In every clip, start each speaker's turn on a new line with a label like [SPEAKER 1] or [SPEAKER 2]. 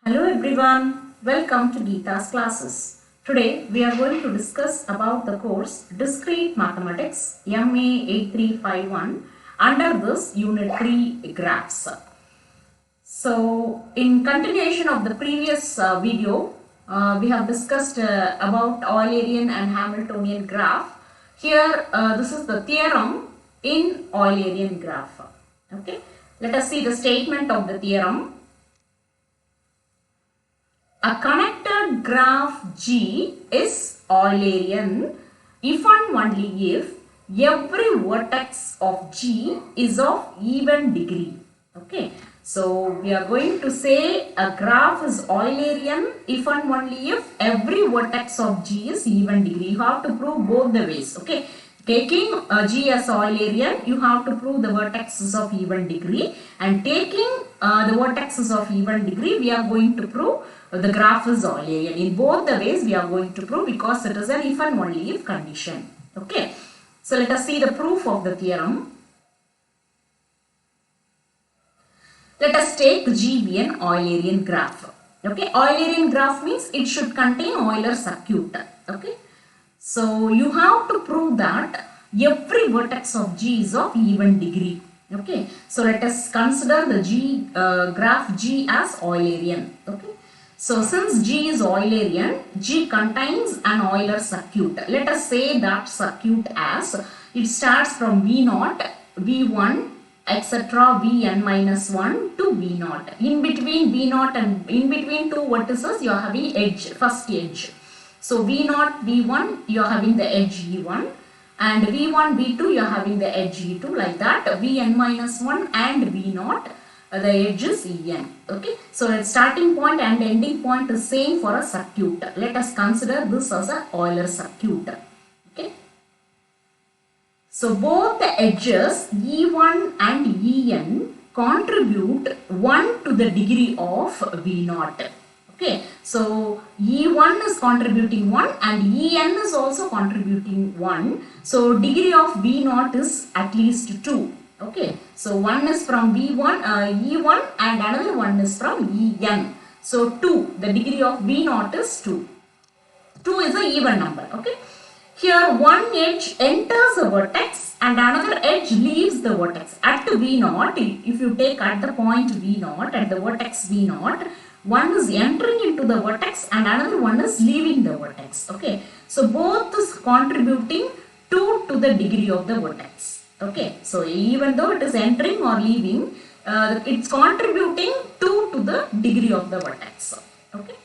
[SPEAKER 1] Hello everyone, welcome to Geeta's classes. Today we are going to discuss about the course Discrete Mathematics MA 8351 under this Unit 3 Graphs. So in continuation of the previous video, we have discussed about Eulerian and Hamiltonian graph. Here this is the theorem in Eulerian graph. Okay, let us see the statement of the theorem. A connected graph G is Eulerian if and only if every vertex of G is of even degree. Okay, so we are going to say a graph is Eulerian if and only if every vertex of G is even degree. You have to prove both the ways. Okay, taking G as Eulerian, you have to prove the vertexes of even degree, and taking the vertexes of even degree, we are going to prove the graph is Eulerian. In both the ways we are going to prove, because it is an if and only if condition. Okay, so let us see the proof of the theorem. Let us take G be an Eulerian graph. Okay, Eulerian graph means it should contain Euler circuit. Okay, so you have to prove that every vertex of G is of even degree. Okay, so let us consider the G graph G as Eulerian. Okay, so since G is Eulerian, G contains an Euler circuit. Let us say that circuit as it starts from V0, V1, etc. Vn minus 1 to V0. In between V0 and in between two vertices, you are having edge, first edge. So V0, V1, you are having the edge V1, and V1, V2, you are having the edge V2, like that. Vn minus 1 and V0. The edge is En. Okay, so its starting point and ending point is same for a circuit. Let us consider this as a Euler circuit. Okay, so both the edges E1 and En contribute 1 to the degree of V0. Okay, so E1 is contributing 1 and En is also contributing 1. So degree of V0 is at least 2. Okay, so one is from V1, E1 and another one is from En. So 2, the degree of V0 is 2. 2 is an even number. Okay, here one edge enters a vertex and another edge leaves the vertex. At V0, if you take at the point V0, at the vertex V0, one is entering into the vertex and another one is leaving the vertex. Okay, so both is contributing 2 to the degree of the vertex. Okay, so even though it is entering or leaving, it's contributing 2 to the degree of the vertex. Okay,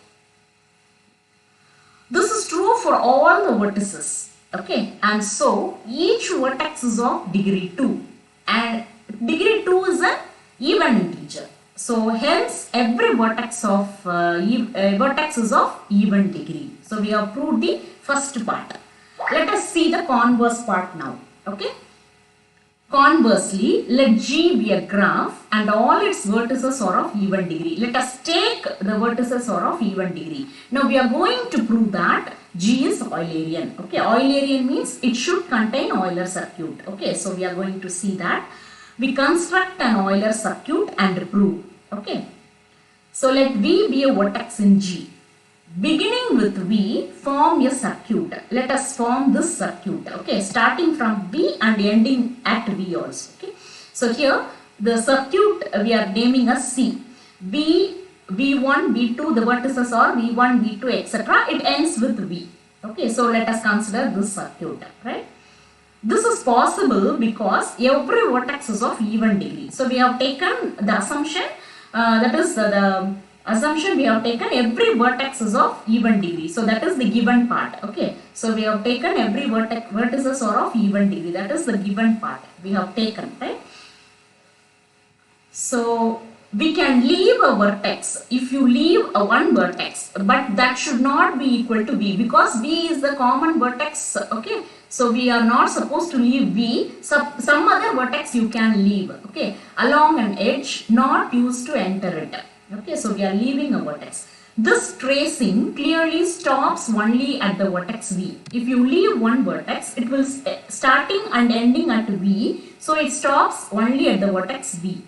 [SPEAKER 1] this is true for all the vertices. Okay, and so each vertex is of degree 2, and degree 2 is an even integer. So hence every vertex is of even degree. So we have proved the first part. Let us see the converse part now. Okay, conversely, let G be a graph and all its vertices are of even degree. Let us take the vertices are of even degree. Now we are going to prove that G is Eulerian. Okay, Eulerian means it should contain Euler circuit. Okay, so we are going to see that. We construct an Euler circuit and prove. Okay, so let V be a vertex in G. Beginning with V, form a circuit. Let us form this circuit. Okay, starting from V and ending at V also. Okay, so here the circuit we are naming as C. V, V1, V2, the vertices are V1, V2, etc. It ends with V. Okay, so let us consider this circuit. Right? This is possible because every vertex is of even degree. So we have taken the assumption, that is the assumption we have taken every vertex is of even degree. So that is the given part. Okay, so we have taken every vertices are of even degree. That is the given part we have taken, right? So we can leave a vertex if you leave a one vertex, but that should not be equal to V, because V is the common vertex. Okay, so we are not supposed to leave V. Some other vertex you can leave. Okay, along an edge not used to enter it. Okay, so we are leaving a vertex. This tracing clearly stops only at the vertex V. If you leave one vertex, it will starting and ending at V. So it stops only at the vertex V,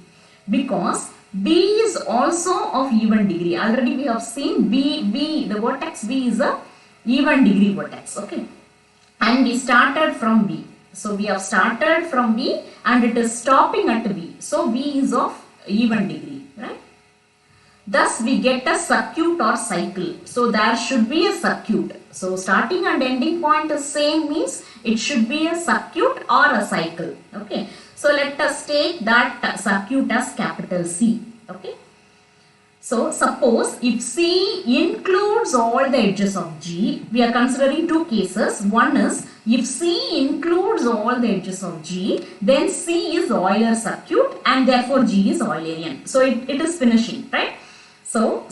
[SPEAKER 1] because B is also of even degree. Already we have seen the vertex B is a even degree vertex. Okay. And we started from B. So we have started from B and it is stopping at B. So B is of even degree, right? Thus we get a circuit or cycle. So there should be a circuit. So starting and ending point is same, means it should be a circuit or a cycle. Okay. So let us take that circuit as capital C. Okay. So suppose if C includes all the edges of G, we are considering two cases. One is if C includes all the edges of G, then C is Euler circuit and therefore G is Eulerian. So it is finishing, right? So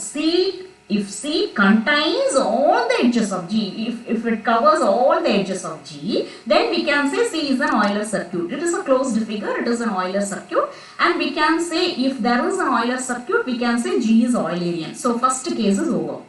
[SPEAKER 1] if C contains all the edges of G, if it covers all the edges of G, then we can say C is an Euler circuit. It is a closed figure, it is an Euler circuit, and we can say if there is an Euler circuit, we can say G is Eulerian. So first case is over.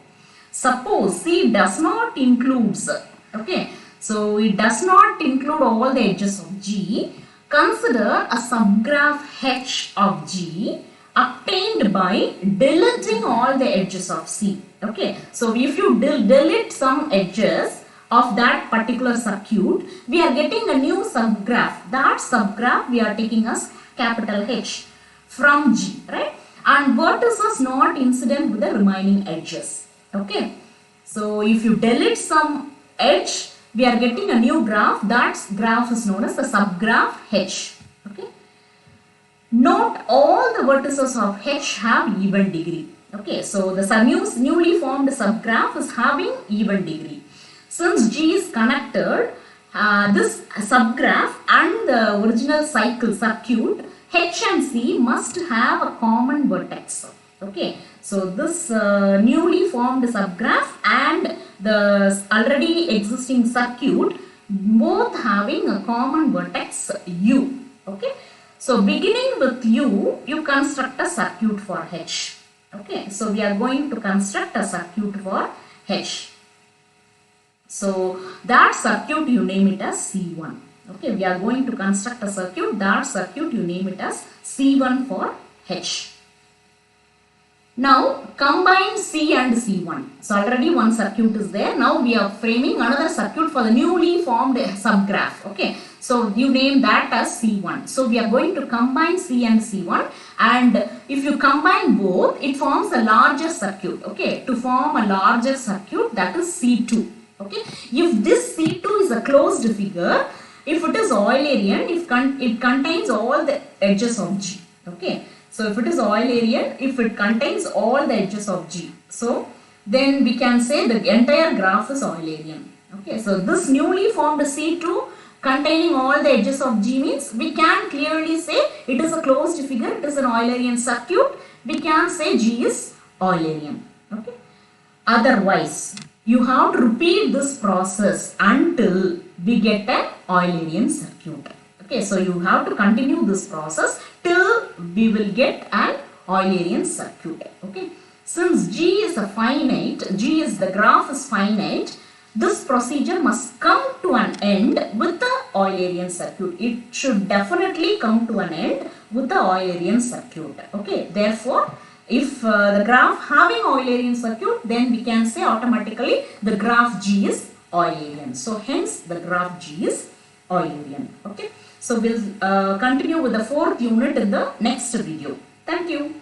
[SPEAKER 1] Suppose C does not includes, okay, so it does not include all the edges of G. Consider a subgraph H of G obtained by deleting all the edges of C. Okay, so if you delete some edges of that particular circuit, we are getting a new subgraph. That subgraph we are taking as capital H from G, right? And vertices not incident with the remaining edges. Okay, so if you delete some edge, we are getting a new graph. That graph is known as the subgraph H. Okay. Note all the vertices of H have even degree. Okay, so the newly formed subgraph is having even degree. Since G is connected, this subgraph and the original cycle circuit H and C must have a common vertex. Okay, so this newly formed subgraph and the already existing circuit both having a common vertex U. Okay. So beginning with U, you construct a circuit for H. Okay, so we are going to construct a circuit for H. So that circuit you name it as C1. Okay, we are going to construct a circuit. That circuit you name it as C1 for H. Now combine C and C1. So already one circuit is there. Now we are framing another circuit for the newly formed subgraph. Okay. So you name that as C1. So we are going to combine C and C1, and if you combine both, it forms a larger circuit. Okay. To form a larger circuit, that is C2. Okay. If this C2 is a closed figure, if it is Eulerian, it contains all the edges of G. Okay. So if it is Eulerian, if it contains all the edges of G, so then we can say the entire graph is Eulerian. Okay, so this newly formed C2 containing all the edges of G means we can clearly say it is a closed figure, it is an Eulerian circuit. We can say G is Eulerian. Okay. Otherwise, you have to repeat this process until we get an Eulerian circuit. Okay, so you have to continue this process till we will get an Eulerian circuit. Okay, since G is a finite, the graph is finite, this procedure must come to an end with the Eulerian circuit. It should definitely come to an end with the Eulerian circuit. Okay, therefore, if the graph having Eulerian circuit, then we can say automatically the graph G is Eulerian. So hence the graph G is Eulerian. Okay. So we'll continue with the fourth unit in the next video. Thank you.